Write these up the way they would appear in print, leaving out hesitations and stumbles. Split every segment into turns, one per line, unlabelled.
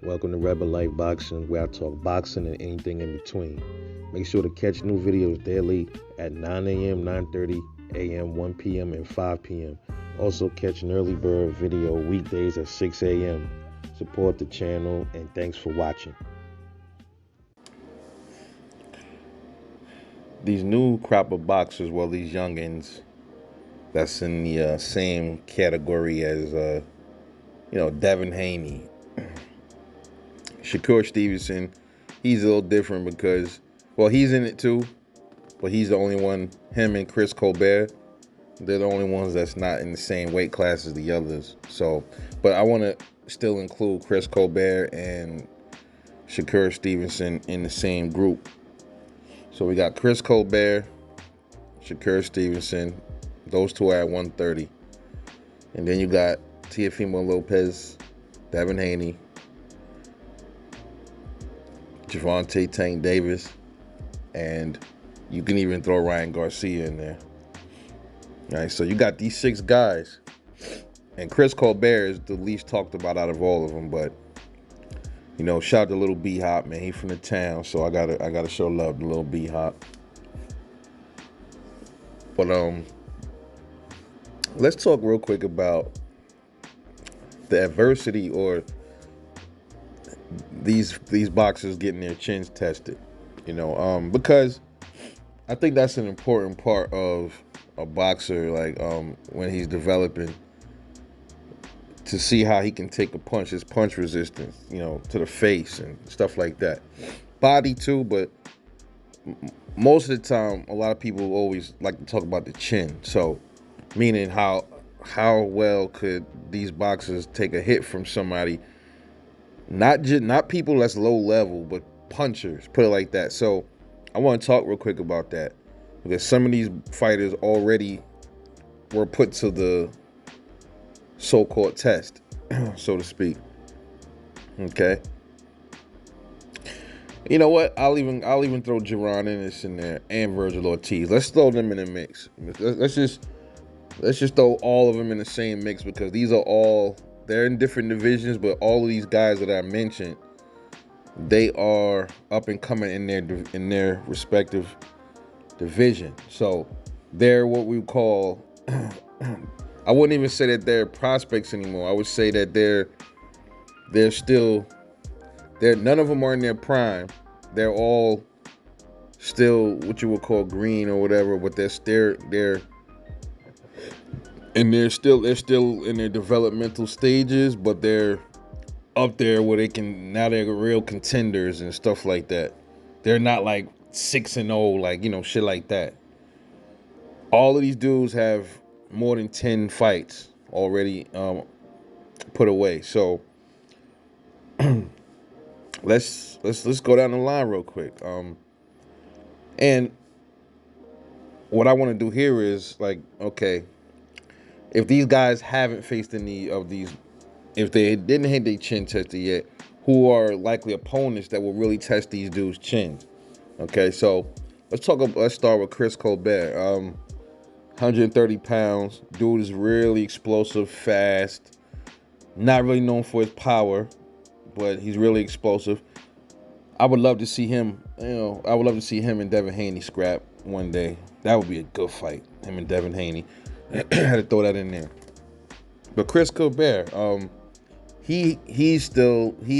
Welcome to Rebel Life Boxing, where I talk boxing and anything in between. Make sure to catch new videos daily at 9 a.m., 9:30 a.m., 1 p.m., and 5 p.m. Also catch an early bird video weekdays at 6 a.m. Support the channel, and thanks for watching. These new crop of boxers, well, these youngins, that's in the same category as, Devin Haney. Shakur Stevenson, he's a little different because, well, he's in it too, but he's the only one, him and Chris Colbert, they're the only ones that's not in the same weight class as the others. So, but I want to still include Chris Colbert and Shakur Stevenson in the same group. So we got Chris Colbert, Shakur Stevenson, those two are at 130. And then you got Teofimo Lopez, Devin Haney, Gervonta Tank Davis, and you can even throw Ryan Garcia in there. All right, so you got these 6 guys, and Chris Colbert is the least talked about out of all of them. But shout out to Little B Hop, man. He from the town, so I gotta show love to Little B Hop. But let's talk real quick about the adversity or these boxers getting their chins tested. Because I think that's an important part of a boxer, like when he's developing, to see how he can take a punch, his punch resistance, to the face and stuff like that. Body too, but most of the time, a lot of people always like to talk about the chin. So, meaning how well could these boxers take a hit from somebody, not people that's low level, but punchers, put it like that. So, I want to talk real quick about that, because some of these fighters already were put to the so-called test, so to speak. Okay. You know what? I'll even throw Jaron Ennis in there and Virgil Ortiz. Let's throw them in the mix. Let's just throw all of them in the same mix, because they're in different divisions, but all of these guys that I mentioned, they are up and coming in their respective division. So they're what we call I wouldn't even say that they're prospects anymore. I would say that they're none of them are in their prime. They're all still what you would call green or whatever, but they're still in their developmental stages, but they're up there where they're real contenders and stuff like that. They're not like 6-0, like, shit like that. All of these dudes have more than 10 fights already put away. So let's go down the line real quick. And what I want to do here is, like, okay, if these guys haven't faced any of these, if they didn't have their chin tested yet, who are likely opponents that will really test these dudes' chins? Okay, so let's start with Chris Colbert. 130 pounds. Dude is really explosive, fast. Not really known for his power, but he's really explosive. I would love to see him, and Devin Haney scrap one day. That would be a good fight, him and Devin Haney. I had to throw that in there. But Chris Colbert, he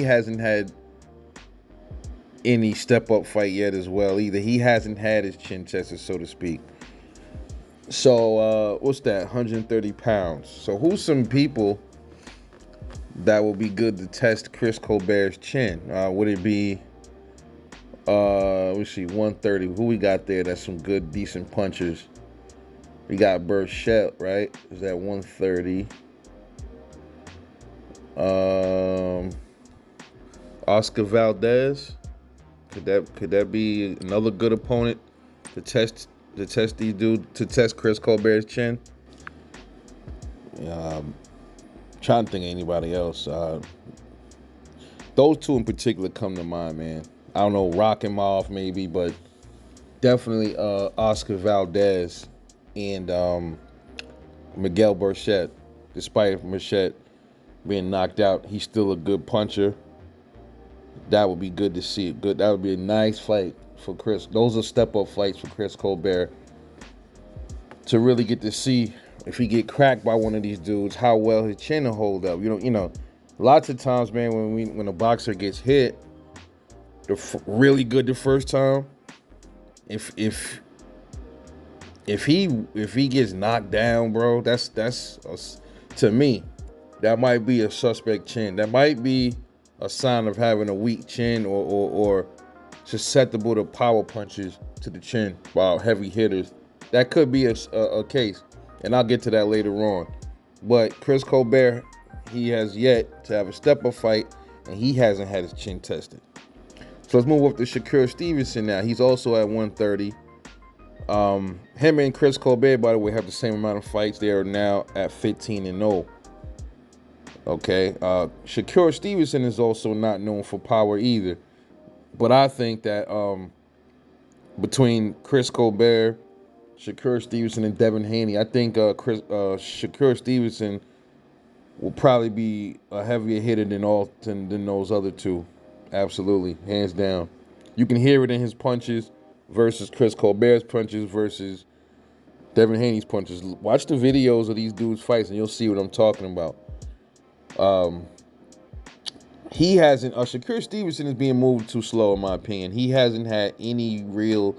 hasn't had any step-up fight yet as well either. He hasn't had his chin tested, so to speak. So, what's that, 130 pounds. So who's some people that will be good to test Chris Colbert's chin? Would it be, let's see, 130. Who we got there that's some good, decent punchers? We got Berchelt, right? Is that 130? Oscar Valdez. Could that be another good opponent to test these dudes, to test Chris Colbert's chin? Trying to think of anybody else. Those two in particular come to mind, man. I don't know, Rock'n'Moff maybe, but definitely Oscar Valdez and Miguel Berchelt. Despite Berchelt being knocked out, he's still a good puncher. That would be good to see. Good. That would be a nice fight for Chris. Those are step up fights for Chris Colbert to really get to see if he get cracked by one of these dudes, how well his chin will hold up. Lots of times, man, when a boxer gets hit, they're really good the first time. If he gets knocked down, bro, to me, that might be a suspect chin. That might be a sign of having a weak chin or susceptible to power punches to the chin by heavy hitters. That could be a case, and I'll get to that later on. But Chris Colbert, he has yet to have a step-up fight, and he hasn't had his chin tested. So let's move up to Shakur Stevenson now. He's also at 130. Him and Chris Colbert, by the way, have the same amount of fights. They are now at 15-0. Okay. Shakur Stevenson is also not known for power either. But I think that between Chris Colbert, Shakur Stevenson, and Devin Haney, I think Shakur Stevenson will probably be a heavier hitter than those other two. Absolutely, hands down. You can hear it in his punches versus Chris Colbert's punches versus Devin Haney's punches. Watch the videos of these dudes' fights, and you'll see what I'm talking about. He hasn't. Shakur Stevenson is being moved too slow, in my opinion. He hasn't had any real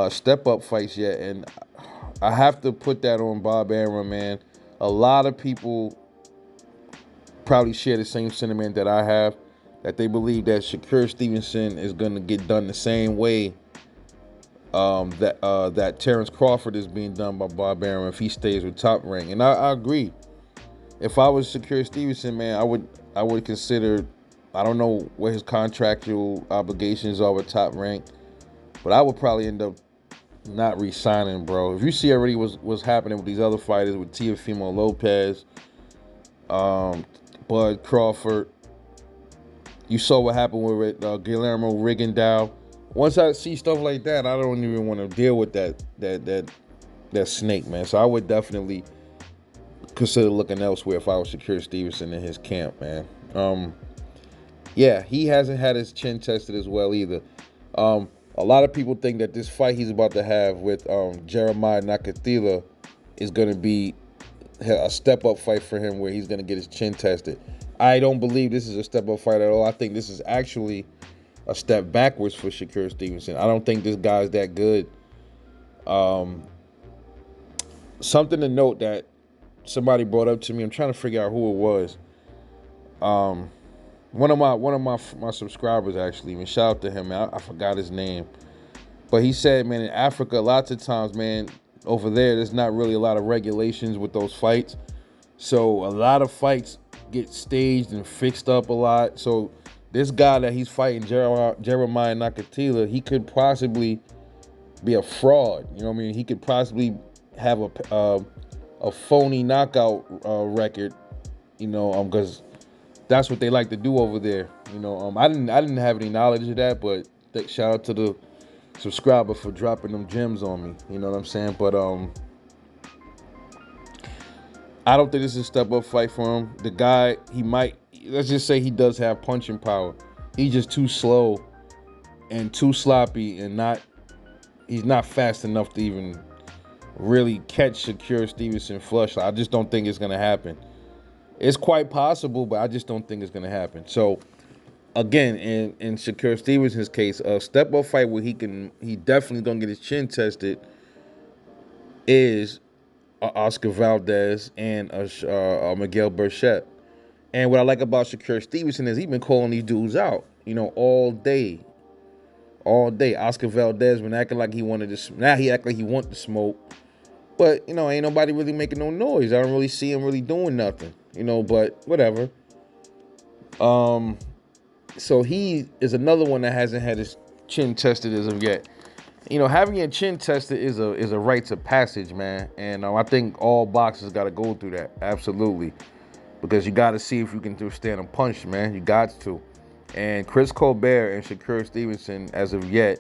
step-up fights yet, and I have to put that on Bob Arum, man. A lot of people probably share the same sentiment that I have, that they believe that Shakur Stevenson is going to get done the same way that Terrence Crawford is being done by Bob Arum if he stays with Top Rank. And I agree. If I was Shakur Stevenson, man, I would consider, I don't know what his contractual obligations are with Top Rank, but I would probably end up not re-signing, bro. If you see already what's happening with these other fighters, with Teofimo Lopez, Bud Crawford, you saw what happened with Guillermo Rigondeaux. Once I see stuff like that, I don't even want to deal with that snake, man. So I would definitely consider looking elsewhere if I was Shakur Stevenson in his camp, man. Yeah, he hasn't had his chin tested as well either. A lot of people think that this fight he's about to have with Jeremiah Nakathila is going to be a step-up fight for him where he's going to get his chin tested. I don't believe this is a step-up fight at all. I think this is actually a step backwards for Shakur Stevenson. I don't think this guy's that good. Something to note that somebody brought up to me, I'm trying to figure out who it was. One of my subscribers, actually, man, shout out to him, man. I forgot his name. But he said, man, in Africa, lots of times, man, over there's not really a lot of regulations with those fights. So a lot of fights get staged and fixed up a lot. So this guy that he's fighting, Jeremiah Nakathila, he could possibly be a fraud. You know what I mean? He could possibly have a phony knockout record, because that's what they like to do over there. I didn't have any knowledge of that, but shout out to the subscriber for dropping them gems on me. You know what I'm saying? But I don't think this is a step-up fight for him. The guy, let's just say he does have punching power. He's just too slow and too sloppy, and he's not fast enough to even really catch Shakur Stevenson flush. I just don't think it's going to happen. It's quite possible, but I just don't think it's going to happen. So, again, in Shakur Stevenson's case, a step-up fight where he definitely going to get his chin tested is Oscar Valdez and Miguel Burchett. And what I like about Shakur Stevenson is he's been calling these dudes out, all day. All day. Oscar Valdez been acting like he wanted to. Now he act like he want to smoke. But, ain't nobody really making no noise. I don't really see him really doing nothing, but whatever. So he is another one that hasn't had his chin tested as of yet. Having your chin tested is a rites of passage, man. And I think all boxers got to go through that. Absolutely. Because you got to see if you can withstand a punch, man. You got to. And Chris Colbert and Shakur Stevenson, as of yet,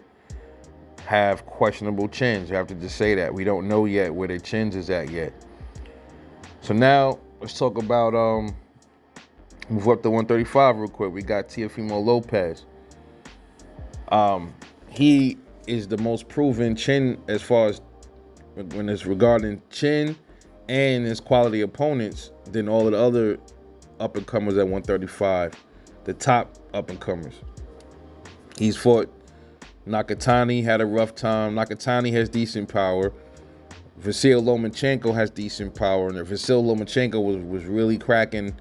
have questionable chins. You have to just say that. We don't know yet where their chins is at yet. So now let's talk about Move up to 135 real quick. We got Teofimo Lopez. He is the most proven chin as far as when it's regarding chin and his quality opponents than all of the other up and comers at 135. The top up and comers. He's fought Nakatani, had a rough time. Nakatani has decent power. Vasyl Lomachenko has decent power, and Vasyl Lomachenko was really cracking.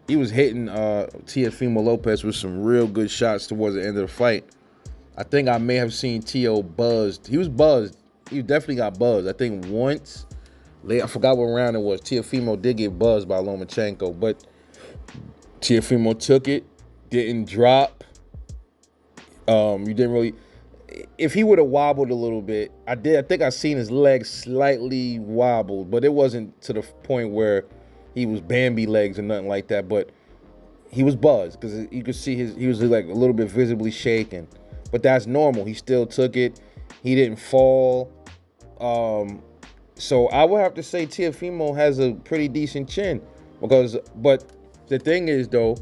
He was hitting Teofimo Lopez with some real good shots towards the end of the fight. I think I may have seen Teo buzzed. He was buzzed. He definitely got buzzed. I think once, I forgot what round it was. Teofimo did get buzzed by Lomachenko, but Teofimo took it, didn't drop. You didn't really. If he would have wobbled a little bit, I think I seen his legs slightly wobbled, but it wasn't to the point where he was Bambi legs or nothing like that. But he was buzzed because you could see he was like a little bit visibly shaken. But that's normal. He still took it. He didn't fall. So I would have to say Teofimo has a pretty decent chin but the thing is though,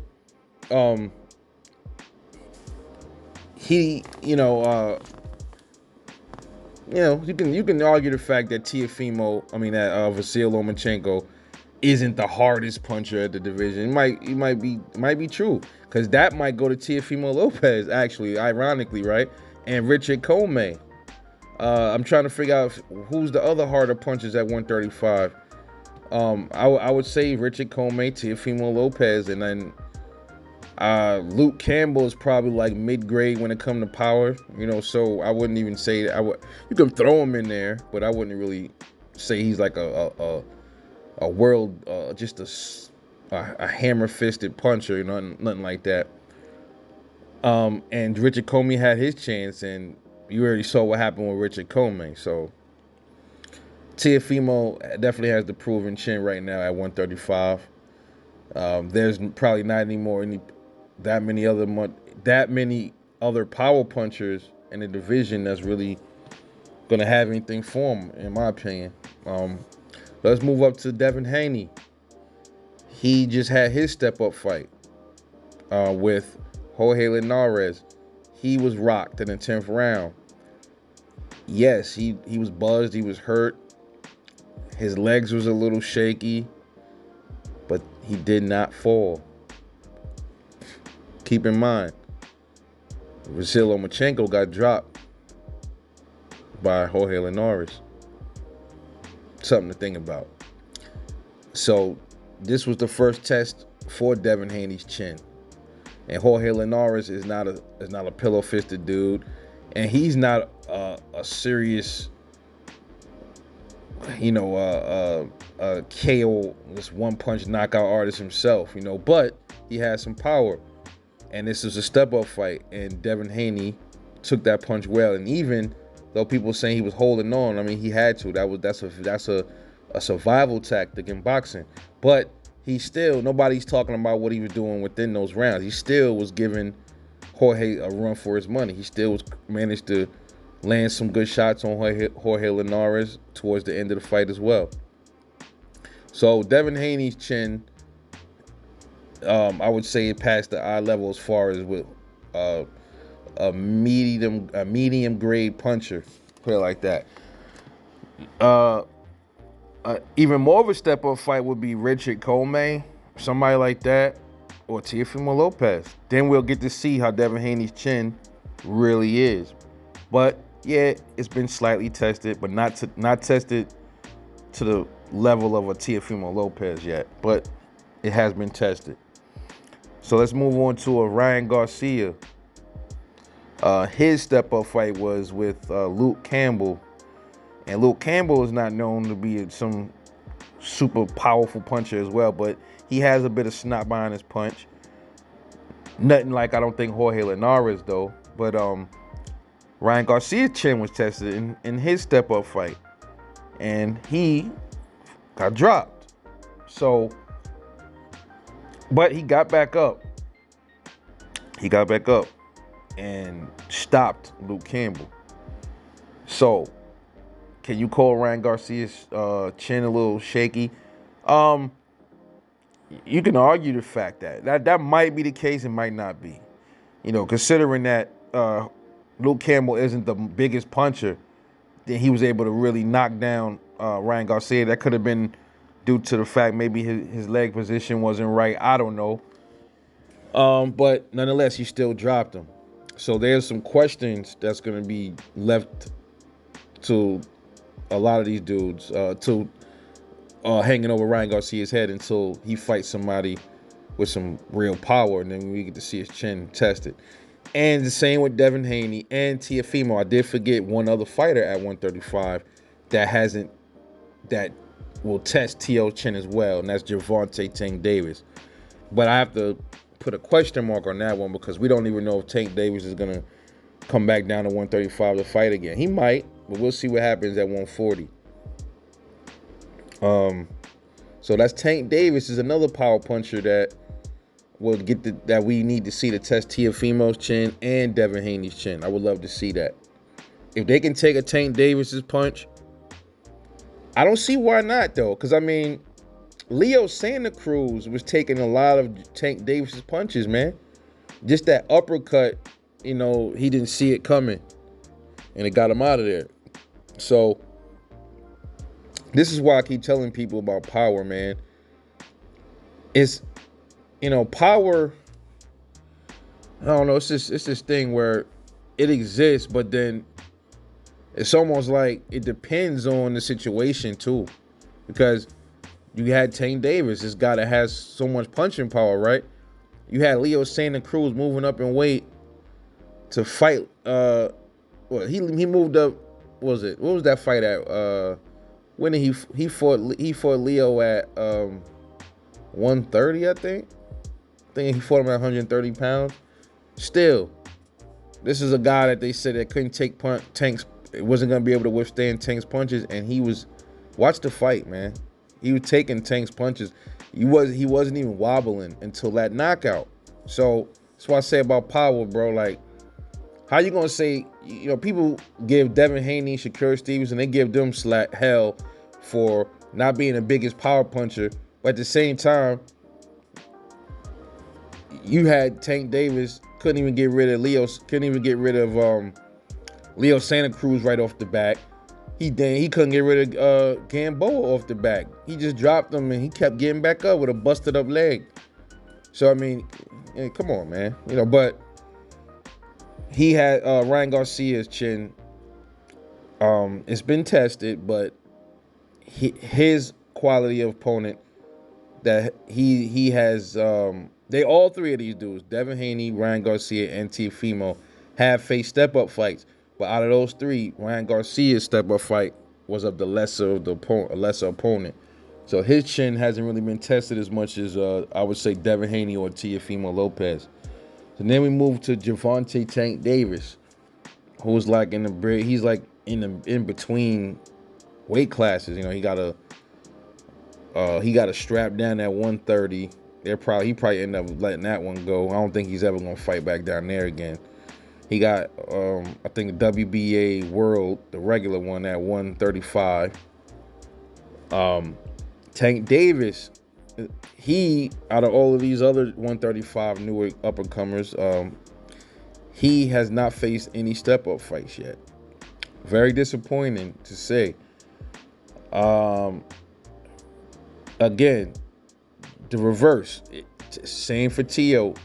he, you can argue the fact that Vasyl Lomachenko isn't the hardest puncher at the division. It might be true, because that might go to Teofimo Lopez actually, ironically, right? And Richard Commey. I'm trying to figure out who's the other harder punchers at 135. I would say Richard Commey, Teofimo Lopez, and then Luke Campbell is probably like mid-grade when it comes to power, so I wouldn't even say that. You can throw him in there, but I wouldn't really say he's like a world, just a hammer-fisted puncher, nothing like that. And Richard Commey had his chance, and you already saw what happened with Richard Commey. So Teofimo definitely has the proven chin right now at 135. There's probably not anymore that many other power punchers in the division that's really gonna have anything for him, in my opinion. Let's move up to Devin Haney. He just had his step-up fight with Jorge Linares. He was rocked in the 10th round. Yes, he was buzzed. He was hurt. His legs was a little shaky, but he did not fall. Keep in mind, Vasyl Lomachenko got dropped by Jorge Linares. Something to think about. So this was the first test for Devin Haney's chin, and Jorge Linares is not a pillow-fisted dude, and he's not a serious, KO, this one-punch knockout artist himself, but he has some power. And this is a step-up fight, and Devin Haney took that punch well. And even though people saying he was holding on, he had to. That's a survival tactic in boxing. But nobody's talking about what he was doing within those rounds. He still was giving Jorge a run for his money. He still managed to land some good shots on Jorge Linares towards the end of the fight as well. So Devin Haney's chin, I would say it passed the eye level as far as with a medium grade puncher, put it like that. Even more of a step up fight would be Richard Commey, somebody like that, or Teofimo Lopez. Then we'll get to see how Devin Haney's chin really is. But yeah, it's been slightly tested, but not tested to the level of a Teofimo Lopez yet. But it has been tested. So let's move on to Ryan Garcia. His step-up fight was with Luke Campbell. And Luke Campbell is not known to be some super powerful puncher as well, but he has a bit of snot behind his punch. Nothing like, I don't think, Jorge Linares, though. But Ryan Garcia's chin was tested in his step-up fight. And he got dropped. But he got back up. And stopped Luke Campbell. So, can you call Ryan Garcia's chin a little shaky? you can argue the fact that might be the case, it might not be. Considering that Luke Campbell isn't the biggest puncher, then he was able to really knock down Ryan Garcia. That could have been due to the fact maybe his leg position wasn't right. I don't know. But nonetheless, he still dropped him. So there's some questions that's going to be left to a lot of these dudes to hanging over Ryan Garcia's head until he fights somebody with some real power, and then we get to see his chin tested. And the same with Devin Haney and Teofimo. I did forget one other fighter at 135 that will test T.O.'s chin as well, and that's Gervonta Tank Davis. But I have to put a question mark on that one because we don't even know if Tank Davis is going to come back down to 135 to fight again. He might, but we'll see what happens at 140. So that's Tank Davis is another power puncher that will get that we need to see to test Teofimo's chin and Devin Haney's chin. I would love to see that. If they can take a Tank Davis's punch, I don't see why not though. Because I mean, Leo Santa Cruz was taking a lot of Tank Davis's punches, man. Just that uppercut, he didn't see it coming, and it got him out of there. So this is why I keep telling people about power, man. It's, power, I don't know, it's this thing where it exists, but then it's almost like it depends on the situation too. Because you had Tank Davis, this guy that has so much punching power, right? You had Leo Santa Cruz moving up in weight to fight. He moved up. What was that fight at? When did he fought Leo at 130? I think he fought him at 130 pounds. Still, this is a guy that they said that couldn't take Tank's. It wasn't gonna be able to withstand Tank's punches, and he was. Watch the fight, man. He was taking Tank's punches. He wasn't even wobbling until that knockout. So that's what I say about power, bro. Like, how you gonna say? People give Devin Haney, Shakur Stevenson, they give them hell for not being the biggest power puncher, but at the same time, you had Tank Davis couldn't even get rid of Leo Santa Cruz right off the bat. He couldn't get rid of Gamboa off the back. He just dropped him and he kept getting back up with a busted up leg. So I mean, come on, man. But he had Ryan Garcia's chin. It's been tested, but his quality of opponent that he has. They all three of these dudes, Devin Haney, Ryan Garcia, and Teofimo, have faced step-up fights. But out of those three, Ryan Garcia's step-up fight was of the lesser opponent. So his chin hasn't really been tested as much as I would say Devin Haney or Teofimo Lopez. So then we move to Gervonta Tank Davis, who's like in between weight classes. He got a strap down at 130. He probably end up letting that one go. I don't think he's ever gonna fight back down there again. He got I think the WBA World, the regular one, at 135. Tank Davis, he, out of all of these other 135 newer up-and-comers, he has not faced any step-up fights yet. Very disappointing to say. Again, the reverse. Same for Tio.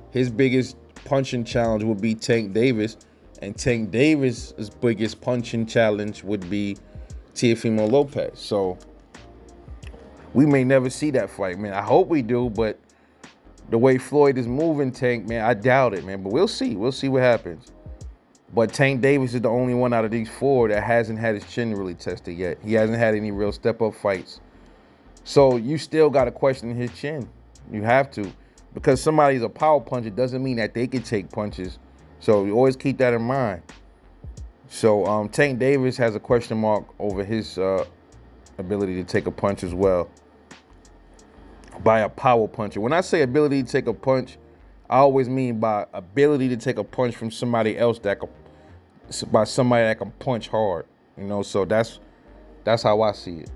His biggest punching challenge would be Tank Davis, and Tank Davis's biggest punching challenge would be Teofimo Lopez. So we may never see that fight, man. I hope we do, but the way Floyd is moving, Tank, man, I doubt it, man. But we'll see. We'll see what happens. But Tank Davis is the only one out of these four that hasn't had his chin really tested yet. He hasn't had any real step-up fights. So you still got to question his chin. You have to. Because somebody's a power puncher doesn't mean that they can take punches. So you always keep that in mind. So Tank Davis has a question mark over his ability to take a punch as well by a power puncher. When I say ability to take a punch, I always mean by ability to take a punch from somebody else by somebody that can punch hard. So that's how I see it.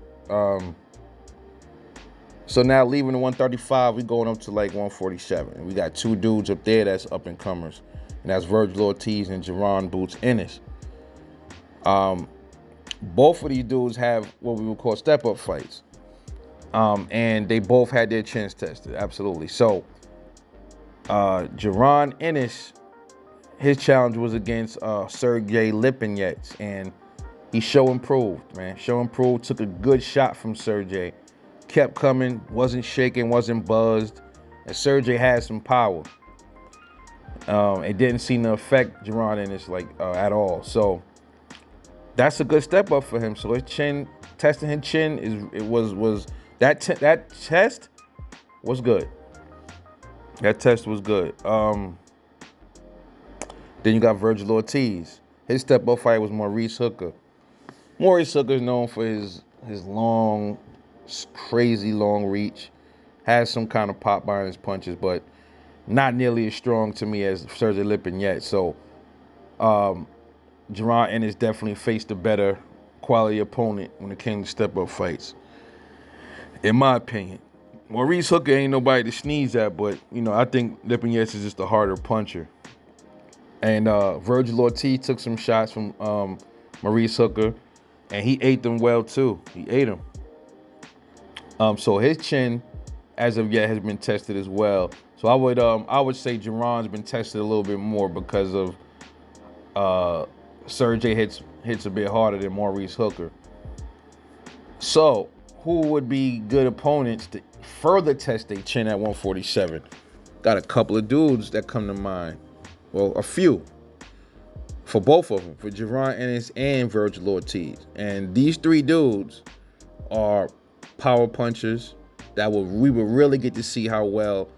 So now leaving the 135, we going up to like 147. We got two dudes up there that's up and comers, and that's Vergil Ortiz and Jaron Boots Ennis. Both of these dudes have what we would call step-up fights, and they both had their chins tested. Absolutely. So Jaron Ennis, his challenge was against Sergey Lipinets, and he show improved, man. Show improved. Took a good shot from Sergey. Kept coming, wasn't shaking, wasn't buzzed, and Sergey had some power. It didn't seem to affect Jaron Ennis like at all. So that's a good step up for him. So his chin, testing his chin was that test was good. That test was good. Then you got Vergil Ortiz. His step up fight was Maurice Hooker. Maurice Hooker is known for his long, crazy long reach. Has some kind of pop behind his punches, but not nearly as strong to me as Sergey Lipinets. So Jaron Ennis definitely faced a better quality opponent when it came to step-up fights, in my opinion. Maurice Hooker ain't nobody to sneeze at, but I think Lipinets is just a harder puncher. And Vergil Ortiz took some shots from Maurice Hooker, and he ate them well too. He ate them. So his chin, as of yet, has been tested as well. So I would say Jaron's been tested a little bit more because of Sergey hits a bit harder than Maurice Hooker. So who would be good opponents to further test their chin at 147? Got a couple of dudes that come to mind. Well, a few. For both of them, for Jaron Ennis and Vergil Ortiz. And these three dudes are power punchers that we will really get to see how well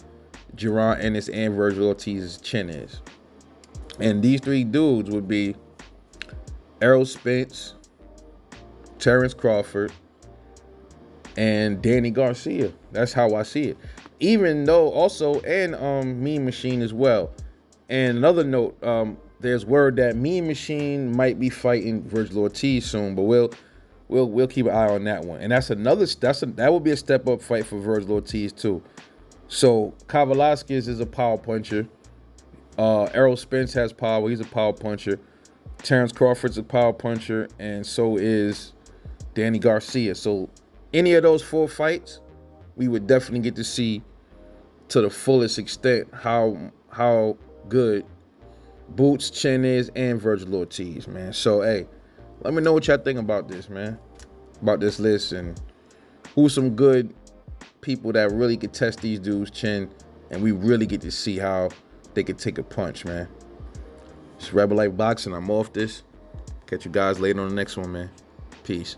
Jaron Ennis and Vergil Ortiz's chin is. And these three dudes would be Errol Spence, Terrence Crawford, and Danny Garcia. That's how I see it. Even though also, and Mean Machine as well. And another note, there's word that Mean Machine might be fighting Vergil Ortiz soon, but we'll keep an eye on that one. And that would be a step up fight for Vergil Ortiz too. So Kavaliauskas is a power puncher. Errol Spence has power. He's a power puncher. Terrence Crawford's a power puncher, and so is Danny Garcia. So any of those four fights, we would definitely get to see to the fullest extent how good Boots' chin is and Vergil Ortiz, man. So hey, let me know what y'all think about this, man. About this list and who's some good people that really could test these dudes' chin, and we really get to see how they could take a punch, man. It's Rebel Life Boxing. I'm off this. Catch you guys later on the next one, man. Peace.